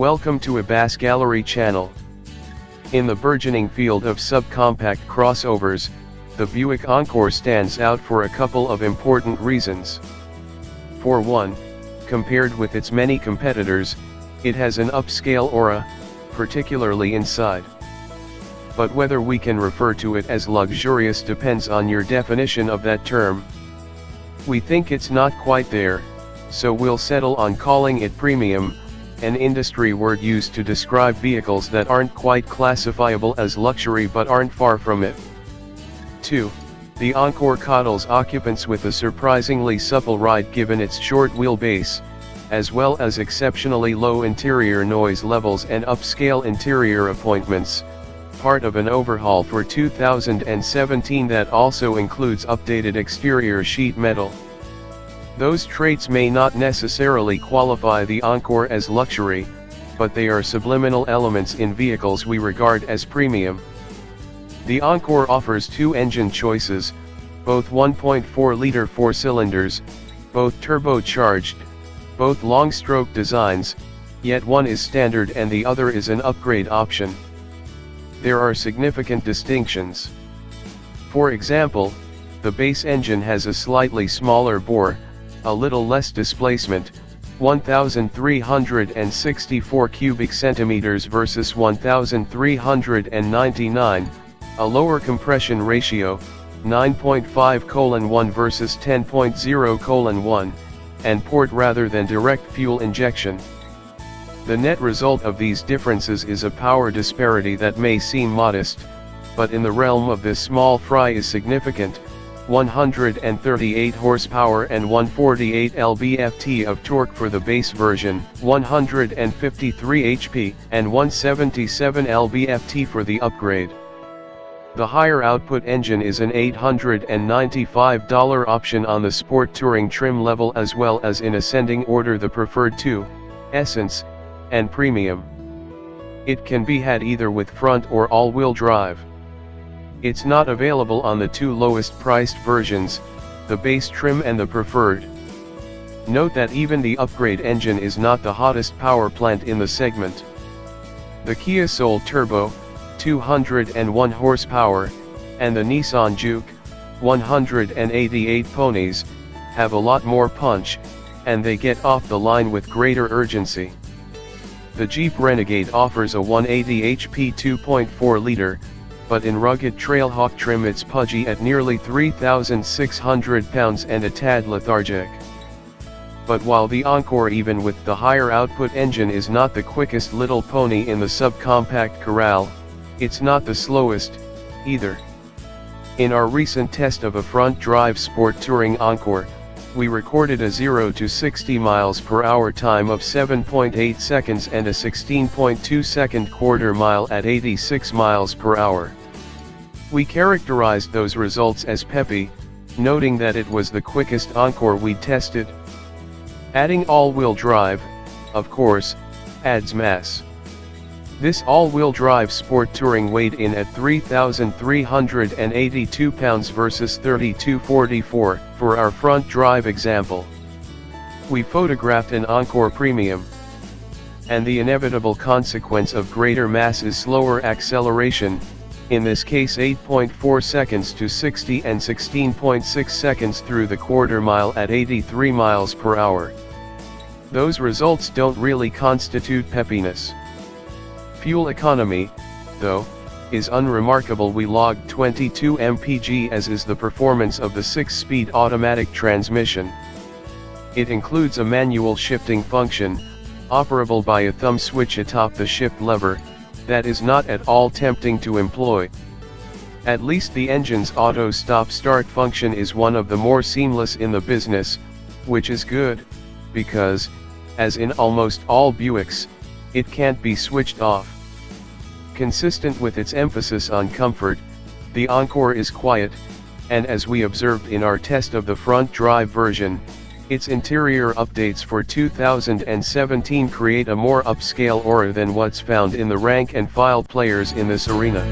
Welcome to Ebas Gallery channel. In the burgeoning field of subcompact crossovers, the Buick Encore stands out for a couple of important reasons. For one, compared with its many competitors, it has an upscale aura, particularly inside. But whether we can refer to it as luxurious depends on your definition of that term. We think it's not quite there, so we'll settle on calling it premium, an industry word used to describe vehicles that aren't quite classifiable as luxury but aren't far from it. 2. The Encore coddles occupants with a surprisingly supple ride given its short wheelbase, as well as exceptionally low interior noise levels and upscale interior appointments, part of an overhaul for 2017 that also includes updated exterior sheet metal. Those traits may not necessarily qualify the Encore as luxury, but they are subliminal elements in vehicles we regard as premium. The Encore offers two engine choices, both 1.4-liter 4-cylinders, both turbocharged, both long-stroke designs, yet one is standard and the other is an upgrade option. There are significant distinctions. For example, the base engine has a slightly smaller bore, a little less displacement, 1,364 cubic centimeters versus 1,399, a lower compression ratio, 9.5:1 versus 10.0:1, and port rather than direct fuel injection. The net result of these differences is a power disparity that may seem modest, but in the realm of this small fry is significant: 138 horsepower and 148 lb-ft of torque for the base version, 153 HP and 177 lb-ft for the upgrade. The higher output engine is an $895 option on the Sport Touring trim level, as well as in ascending order the Preferred 2, Essence, and Premium. It can be had either with front or all-wheel drive. It's not available on the two lowest priced versions, the base trim and the Preferred. Note that even the upgrade engine is not the hottest power plant in the segment. The Kia Soul Turbo, 201 horsepower, and the Nissan Juke, 188 ponies, have a lot more punch, and they get off the line with greater urgency. The Jeep Renegade offers a 180 HP 2.4-liter, but in rugged Trailhawk trim it's pudgy at nearly 3,600 pounds and a tad lethargic. But while the Encore, even with the higher output engine, is not the quickest little pony in the subcompact corral, it's not the slowest, either. In our recent test of a front-drive Sport Touring Encore, we recorded a 0 to 60 miles per hour time of 7.8 seconds and a 16.2 second quarter mile at 86 miles per hour. We characterized those results as peppy, noting that it was the quickest Encore we'd tested. Adding all-wheel drive, of course, adds mass. This all-wheel drive Sport Touring weighed in at 3,382 pounds versus 3,244 for our front drive example. We photographed an Encore Premium. And the inevitable consequence of greater mass is slower acceleration, in this case 8.4 seconds to 60 and 16.6 seconds through the quarter mile at 83 miles per hour. Those results don't really constitute peppiness. Fuel economy, though, is unremarkable. We logged 22 mpg, as is the performance of the 6-speed automatic transmission. It includes a manual shifting function, operable by a thumb switch atop the shift lever, that is not at all tempting to employ. At least the engine's auto stop-start function is one of the more seamless in the business, which is good, because, as in almost all Buicks, it can't be switched off. Consistent with its emphasis on comfort, the Encore is quiet, and as we observed in our test of the front-drive version, its interior updates for 2017 create a more upscale aura than what's found in the rank-and-file players in this arena.